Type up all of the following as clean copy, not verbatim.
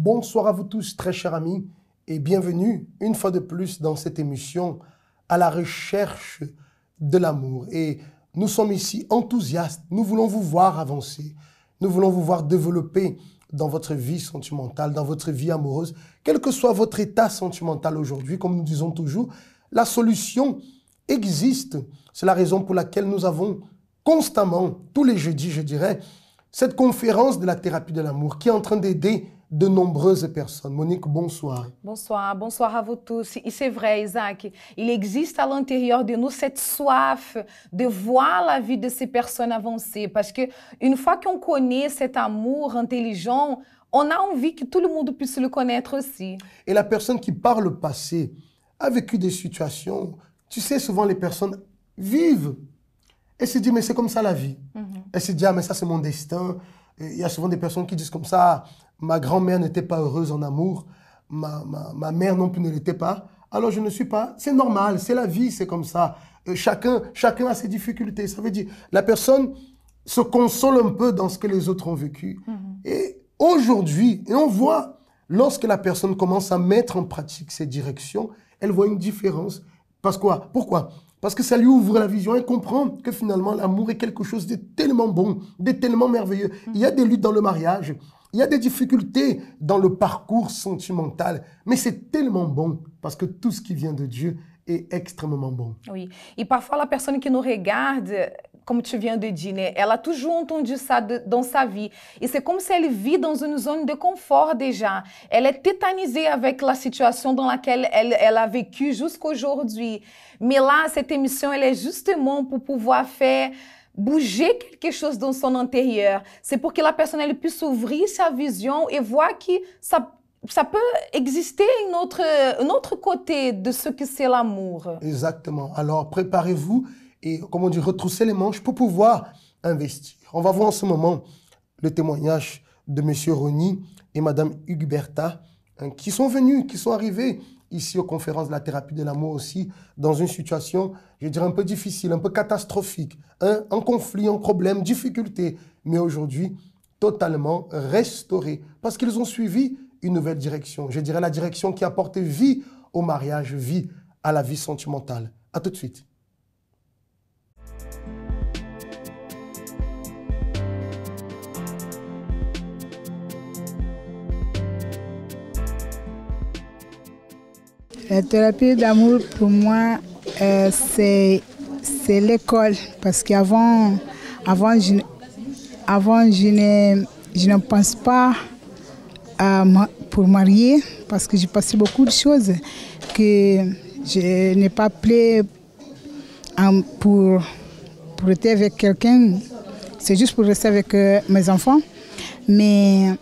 Bonsoir à vous tous, très chers amis, et bienvenue une fois de plus dans cette émission à la recherche de l'amour. Et nous sommes ici enthousiastes, nous voulons vous voir avancer, nous voulons vous voir développer dans votre vie sentimentale, dans votre vie amoureuse, quel que soit votre état sentimental aujourd'hui, comme nous disons toujours, la solution existe. C'est la raison pour laquelle nous avons constamment, tous les jeudis, je dirais, cette conférence de la thérapie de l'amour qui est en train d'aider de nombreuses personnes. Monique, bonsoir. Bonsoir, bonsoir à vous tous. Et c'est vrai, Isaac, il existe à l'intérieur de nous cette soif de voir la vie de ces personnes avancer. Parce qu'une fois qu'on connaît cet amour intelligent, on a envie que tout le monde puisse le connaître aussi. Et la personne qui, par le passé, a vécu des situations, tu sais, souvent les personnes vivent. Elle se dit, mais c'est comme ça la vie. Elle se dit, ah, mais ça c'est mon destin. Il y a souvent des personnes qui disent comme ça, ma grand-mère n'était pas heureuse en amour, ma mère non plus ne l'était pas, alors je ne suis pas. C'est normal, c'est la vie, c'est comme ça. Chacun a ses difficultés. Ça veut dire, la personne se console un peu dans ce que les autres ont vécu. Et aujourd'hui, et on voit, lorsque la personne commence à mettre en pratique ces directions, elle voit une différence. Parce quoi? Pourquoi? Parce que ça lui ouvre la vision et comprend que finalement l'amour est quelque chose de tellement bon, de tellement merveilleux. Il y a des luttes dans le mariage, il y a des difficultés dans le parcours sentimental, mais c'est tellement bon parce que tout ce qui vient de Dieu est extrêmement bon. Oui, et parfois la personne qui nous regarde, comme tu viens de dire, né, elle a toujours entendu ça dans sa vie. Et c'est comme si elle vit dans une zone de confort déjà. Elle est tétanisée avec la situation dans laquelle elle a vécu jusqu'aujourd'hui. Mais là, cette émission, elle est justement pour pouvoir faire bouger quelque chose dans son intérieur. C'est pour que la personne elle puisse ouvrir sa vision et voir que ça peut exister un autre côté de ce que c'est l'amour. Exactement. Alors, préparez-vous et, comme on dit, retroussez les manches pour pouvoir investir. On va voir en ce moment le témoignage de M. Rony et Mme Huguberta qui sont venus, qui sont arrivés ici aux conférences de la thérapie de l'amour aussi, dans une situation, je dirais, un peu difficile, un peu catastrophique, un conflit, un problème, difficulté, mais aujourd'hui, totalement restauré, parce qu'ils ont suivi une nouvelle direction. Je dirais la direction qui apporte vie au mariage, vie à la vie sentimentale. À tout de suite. La thérapie d'amour, pour moi, c'est l'école. Parce qu'avant, je ne pense pas pour marier, parce que j'ai passé beaucoup de choses que je n'ai pas appelé pour être avec quelqu'un. C'est juste pour rester avec mes enfants. Mais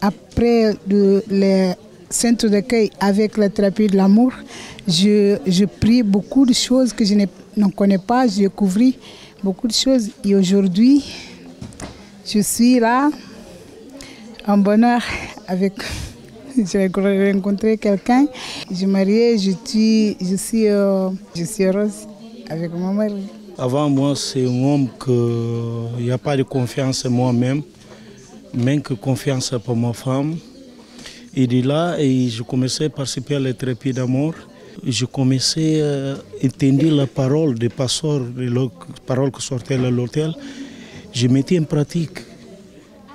après les centre d'accueil avec la thérapie de l'amour, je pris beaucoup de choses que je ne connais pas, j'ai découvert beaucoup de choses et aujourd'hui, je suis là en bonheur avec, j'ai rencontré quelqu'un, je suis mariée, je suis heureuse avec mon mari. Avant moi, c'est un homme qu'il n'y a pas de confiance en moi-même, même que confiance pour ma femme. Et de là, je commençais à participer à la thérapie d'amour. Je commençais à entendre la parole des pasteurs, les paroles qui sortaient de l'hôtel. Je mettais en pratique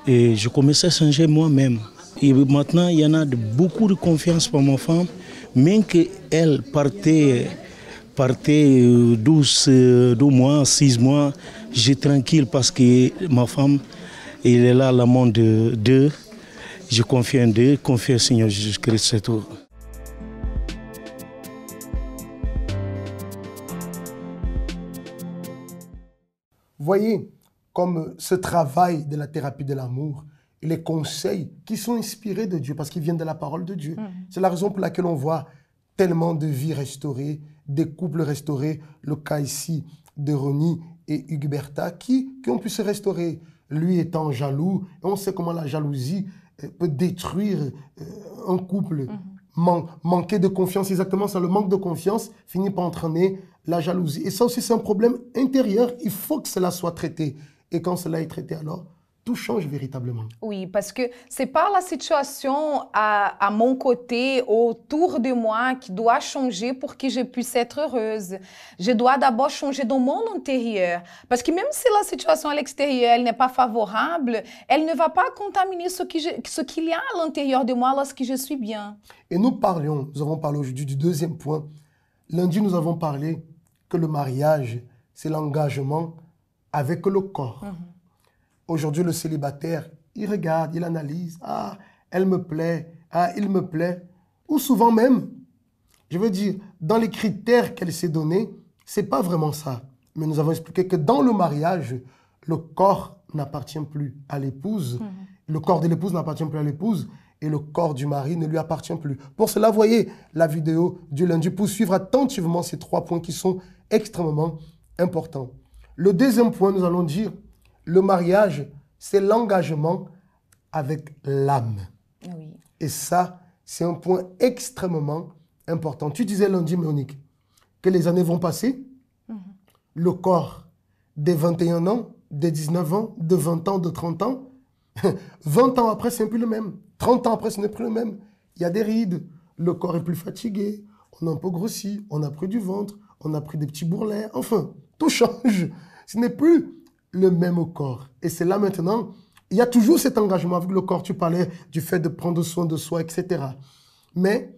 et je commençais à changer moi-même. Et maintenant, il y en a beaucoup de confiance pour ma femme, même qu'elle partait 12 mois, 6 mois, j'étais tranquille parce que ma femme, elle est là, l'amour de Dieu. Je confie en Dieu, confie au Seigneur Jésus-Christ, c'est tout. Voyez comme ce travail de la thérapie de l'amour et les conseils qui sont inspirés de Dieu parce qu'ils viennent de la parole de Dieu. C'est la raison pour laquelle on voit tellement de vies restaurées, des couples restaurés, le cas ici de Rony et Huguberta qui ont pu se restaurer. Lui étant jaloux, et on sait comment la jalousie peut détruire un couple. Manquer de confiance, exactement ça, le manque de confiance finit par entraîner la jalousie. Et ça aussi, c'est un problème intérieur. Il faut que cela soit traité. Et quand cela est traité, alors, tout change véritablement. Oui, parce que c'est pas la situation à mon côté, autour de moi, qui doit changer pour que je puisse être heureuse. Je dois d'abord changer dans mon intérieur. Parce que même si la situation à l'extérieur elle n'est pas favorable, elle ne va pas contaminer ce qu'il y a à l'intérieur de moi lorsque je suis bien. Et nous avons parlé aujourd'hui du deuxième point. Lundi, nous avons parlé que le mariage, c'est l'engagement avec le corps. Aujourd'hui, le célibataire, il regarde, il analyse. Ah, elle me plaît. Ah, il me plaît. Ou souvent même, je veux dire, dans les critères qu'elle s'est donnés, ce n'est pas vraiment ça. Mais nous avons expliqué que dans le mariage, le corps n'appartient plus à l'épouse. Le corps de l'épouse n'appartient plus à l'épouse. Et le corps du mari ne lui appartient plus. Pour cela, voyez la vidéo du lundi pour suivre attentivement ces 3 points qui sont extrêmement importants. Le deuxième point, nous allons dire, le mariage, c'est l'engagement avec l'âme. Oui. Et ça, c'est un point extrêmement important. Tu disais lundi, Monique, que les années vont passer. Le corps, des 21 ans, des 19 ans, de 20 ans, de 30 ans, 20 ans après, ce n'est plus le même. 30 ans après, ce n'est plus le même. Il y a des rides, le corps est plus fatigué, on a un peu grossi, on a pris du ventre, on a pris des petits bourrelets, enfin, tout change. Ce n'est plus le même corps. Et c'est là maintenant, il y a toujours cet engagement avec le corps. Tu parlais du fait de prendre soin de soi, etc. Mais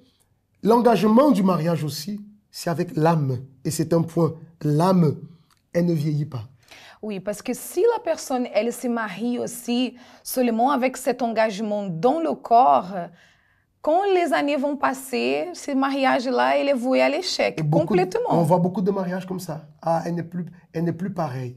l'engagement du mariage aussi, c'est avec l'âme. Et c'est un point. L'âme, elle ne vieillit pas. Oui, parce que si la personne, elle se marie aussi seulement avec cet engagement dans le corps, quand les années vont passer, ce mariage-là, il est voué à l'échec, complètement. On voit beaucoup de mariages comme ça. Ah, elle n'est plus pareille.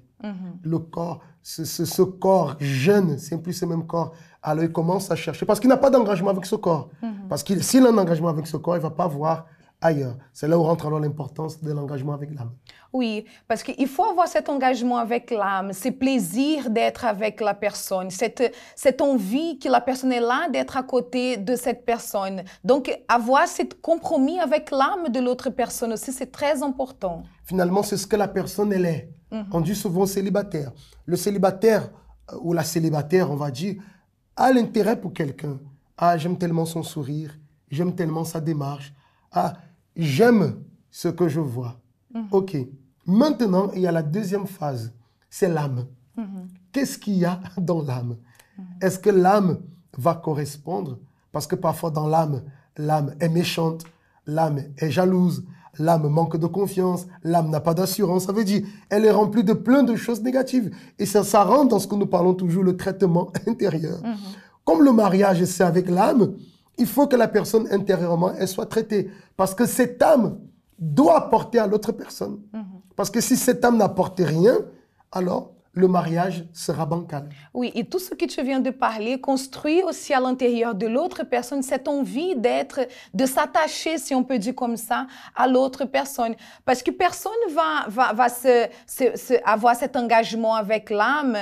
Le corps, ce corps jeune, c'est plus ce même corps. Alors il commence à chercher, parce qu'il n'a pas d'engagement avec ce corps. Parce que s'il a un engagement avec ce corps, il ne va pas voir ailleurs. C'est là où rentre alors l'importance de l'engagement avec l'âme. Oui, parce qu'il faut avoir cet engagement avec l'âme, ce plaisir d'être avec la personne, cette envie que la personne est là d'être à côté de cette personne. Donc, avoir ce compromis avec l'âme de l'autre personne aussi, c'est très important. Finalement, c'est ce que la personne, elle est. On dit souvent célibataire. Le célibataire ou la célibataire, on va dire, a l'intérêt pour quelqu'un. Ah, j'aime tellement son sourire, j'aime tellement sa démarche. Ah, j'aime ce que je vois. OK. Maintenant, il y a la deuxième phase, c'est l'âme. Qu'est-ce qu'il y a dans l'âme? Est-ce que l'âme va correspondre? Parce que parfois dans l'âme, l'âme est méchante, l'âme est jalouse, l'âme manque de confiance, l'âme n'a pas d'assurance. Ça veut dire elle est remplie de plein de choses négatives. Et ça rentre dans ce que nous parlons toujours, le traitement intérieur. Comme le mariage, c'est avec l'âme, il faut que la personne intérieurement, elle soit traitée. Parce que cette âme doit apporter à l'autre personne. Parce que si cette âme n'apporte rien, alors le mariage sera bancal. Oui, et tout ce que tu viens de parler construit aussi à l'intérieur de l'autre personne cette envie de s'attacher, si on peut dire comme ça, à l'autre personne. Parce que personne va avoir cet engagement avec l'âme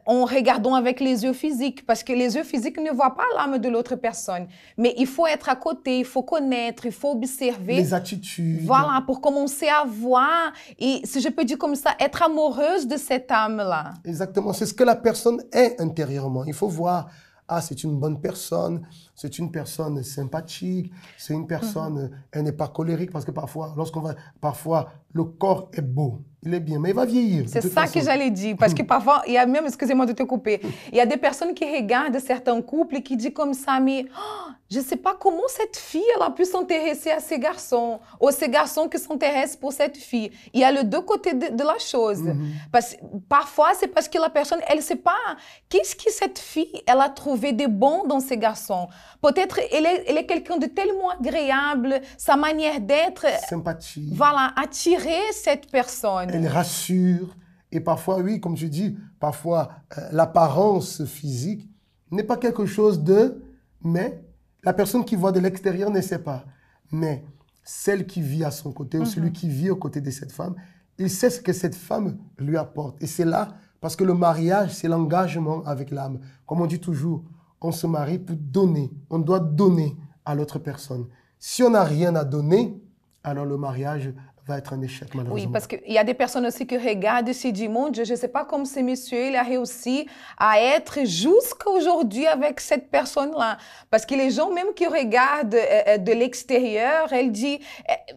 en regardant avec les yeux physiques. Parce que les yeux physiques ne voient pas l'âme de l'autre personne. Mais il faut être à côté, il faut connaître, il faut observer. Les attitudes. Voilà, pour commencer à voir, et si je peux dire comme ça, être amoureuse de cette âme. Là. Exactement, c'est ce que la personne est intérieurement. Il faut voir, ah, c'est une bonne personne, c'est une personne sympathique, c'est une personne, elle n'est pas colérique, parce que parfois, parfois, le corps est beau, il est bien, mais il va vieillir. C'est ça que j'allais dire, parce que parfois, il y a même, excusez-moi de te couper, il y a des personnes qui regardent certains couples et qui disent comme ça, mais oh, je ne sais pas comment cette fille elle a pu s'intéresser à ces garçons, ou ces garçons qui s'intéressent pour cette fille. Il y a les deux côtés de la chose. Parce, parfois, c'est parce que la personne, elle ne sait pas qu'est-ce que cette fille, elle a trouvé de bon dans ces garçons. Peut-être elle est quelqu'un de tellement agréable, sa manière d'être... Sympathie. Voilà, attirer cette personne. Elle rassure. Et parfois, oui, comme je dis, parfois, l'apparence physique n'est pas quelque chose de... Mais la personne qui voit de l'extérieur ne sait pas. Mais celle qui vit à son côté, ou celui qui vit aux côtés de cette femme, il sait ce que cette femme lui apporte. Et c'est là, parce que le mariage, c'est l'engagement avec l'âme. Comme on dit toujours, on se marie pour donner. On doit donner à l'autre personne. Si on n'a rien à donner, alors le mariage va être un échec, malheureusement. Oui, parce qu'il y a des personnes aussi qui regardent et se disent, mon Dieu, je ne sais pas comment ce monsieur il a réussi à être jusqu'à aujourd'hui avec cette personne-là. Parce que les gens, même qui regardent de l'extérieur, elle dit,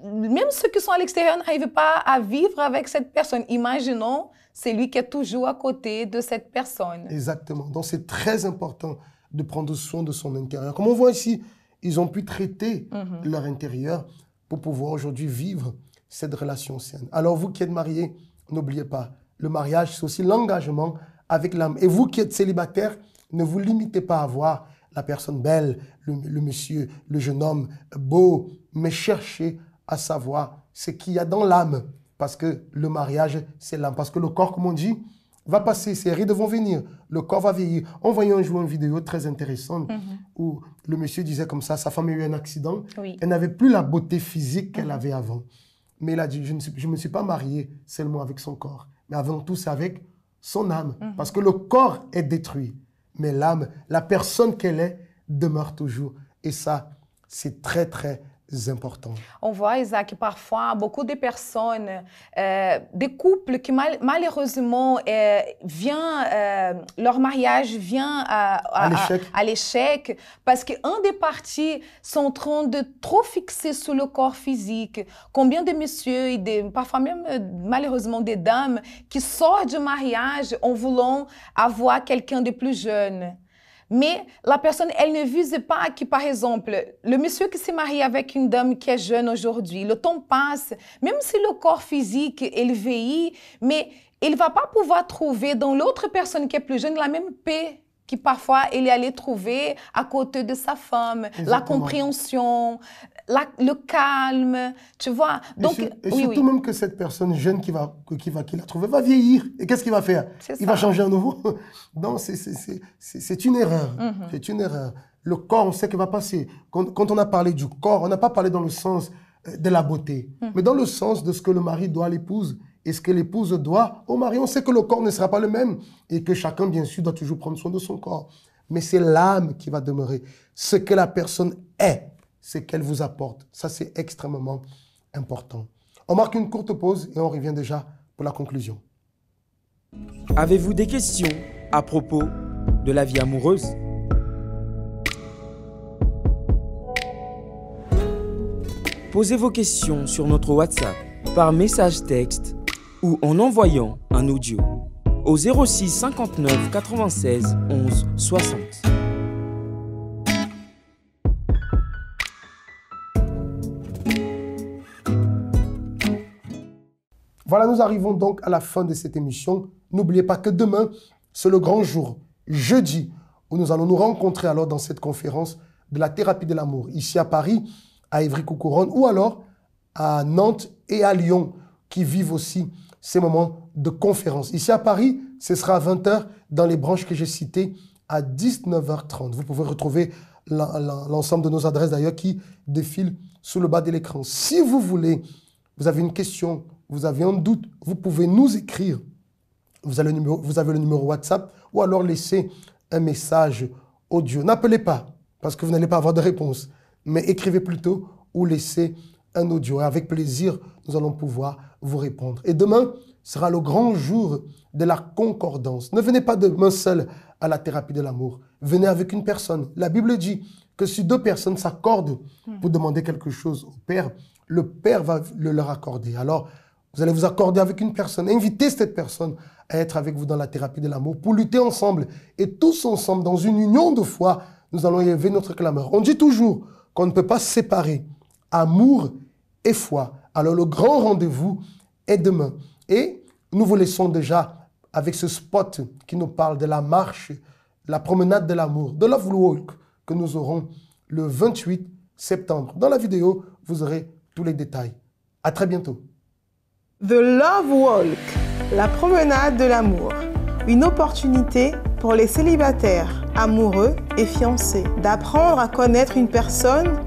même ceux qui sont à l'extérieur n'arrivent pas à vivre avec cette personne. Imaginons celui qui est toujours à côté de cette personne. Exactement. Donc, c'est très important de prendre soin de son intérieur. Comme on voit ici, ils ont pu traiter leur intérieur pour pouvoir aujourd'hui vivre cette relation saine. Alors, vous qui êtes mariés, n'oubliez pas, le mariage, c'est aussi l'engagement avec l'âme. Et vous qui êtes célibataire, ne vous limitez pas à voir la personne belle, le monsieur, le jeune homme beau, mais cherchez à savoir ce qu'il y a dans l'âme. Parce que le mariage, c'est l'âme. Parce que le corps, comme on dit, va passer, ces rides vont venir, le corps va vieillir. On voyait un jour une vidéo très intéressante où le monsieur disait comme ça, sa femme a eu un accident, elle n'avait plus la beauté physique qu'elle avait avant. Mais il a dit, je ne me suis pas marié seulement avec son corps, mais avant tout, c'est avec son âme. Parce que le corps est détruit, mais l'âme, la personne qu'elle est, demeure toujours. Et ça, c'est très, très important. On voit, Isaac, parfois, beaucoup de personnes, des couples qui malheureusement, leur mariage vient à l'échec parce qu'un des parties sont en train de trop fixer sur le corps physique. Combien de messieurs et parfois même malheureusement des dames qui sortent du mariage en voulant avoir quelqu'un de plus jeune. Mais la personne, elle ne vise pas que, par exemple, le monsieur qui se marie avec une dame qui est jeune aujourd'hui, le temps passe, même si le corps physique, il vieillit, mais il ne va pas pouvoir trouver dans l'autre personne qui est plus jeune la même paix que parfois il est allé trouver à côté de sa femme, la compréhension, le calme, tu vois. Donc, surtout même que cette personne jeune qu'il a trouvée va vieillir. Et qu'est-ce qu'il va faire? Il va changer à nouveau. Non, c'est une erreur. C'est une erreur. Le corps, on sait qu'il va passer. Quand on a parlé du corps, on n'a pas parlé dans le sens de la beauté, mais dans le sens de ce que le mari doit à l'épouse et ce que l'épouse doit au mari. On sait que le corps ne sera pas le même et que chacun, bien sûr, doit toujours prendre soin de son corps. Mais c'est l'âme qui va demeurer. Ce que la personne est, ce qu'elle vous apporte. Ça, c'est extrêmement important. On marque une courte pause et on revient déjà pour la conclusion. Avez-vous des questions à propos de la vie amoureuse? Posez vos questions sur notre WhatsApp par message texte ou en envoyant un audio au 06 59 96 11 60. Voilà, nous arrivons donc à la fin de cette émission. N'oubliez pas que demain, c'est le grand jour, jeudi, où nous allons nous rencontrer alors dans cette conférence de la thérapie de l'amour, ici à Paris, à Évry-Couronne, ou alors à Nantes et à Lyon, qui vivent aussi ces moments de conférence. Ici à Paris, ce sera à 20h dans les branches que j'ai citées, à 19h30. Vous pouvez retrouver l'ensemble de nos adresses d'ailleurs qui défilent sous le bas de l'écran. Si vous voulez, vous avez une question, vous avez un doute, vous pouvez nous écrire. Vous avez le numéro WhatsApp ou alors laissez un message audio. N'appelez pas parce que vous n'allez pas avoir de réponse, mais écrivez plutôt ou laissez un audio. Et avec plaisir, nous allons pouvoir vous répondre. Et demain sera le grand jour de la concordance. Ne venez pas demain seul à la thérapie de l'amour. Venez avec une personne. La Bible dit que si deux personnes s'accordent pour demander quelque chose au Père, le Père va le leur accorder. Alors, vous allez vous accorder avec une personne. Invitez cette personne à être avec vous dans la thérapie de l'amour pour lutter ensemble. Et tous ensemble, dans une union de foi, nous allons élever notre clameur. On dit toujours qu'on ne peut pas séparer amour et foi. Alors le grand rendez-vous est demain. Et nous vous laissons déjà avec ce spot qui nous parle de la marche, la promenade de l'amour, de Love Walk que nous aurons le 28 septembre. Dans la vidéo, vous aurez tous les détails. À très bientôt. The Love Walk, la promenade de l'amour. Une opportunité pour les célibataires, amoureux et fiancés d'apprendre à connaître une personne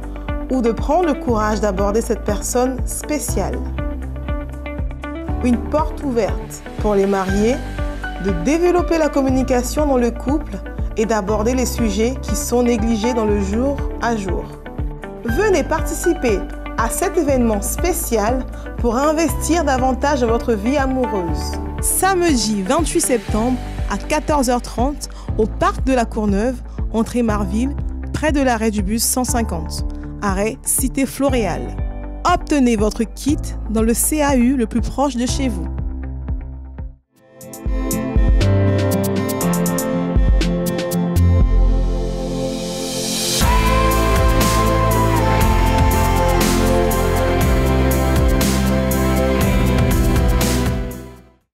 ou de prendre le courage d'aborder cette personne spéciale. Une porte ouverte pour les mariés de développer la communication dans le couple et d'aborder les sujets qui sont négligés dans le jour à jour. Venez participer à cet événement spécial pour investir davantage dans votre vie amoureuse. Samedi 28 septembre à 14h30 au parc de la Courneuve, entrée Marville, près de l'arrêt du bus 150, arrêt Cité Floréal. Obtenez votre kit dans le CAU le plus proche de chez vous.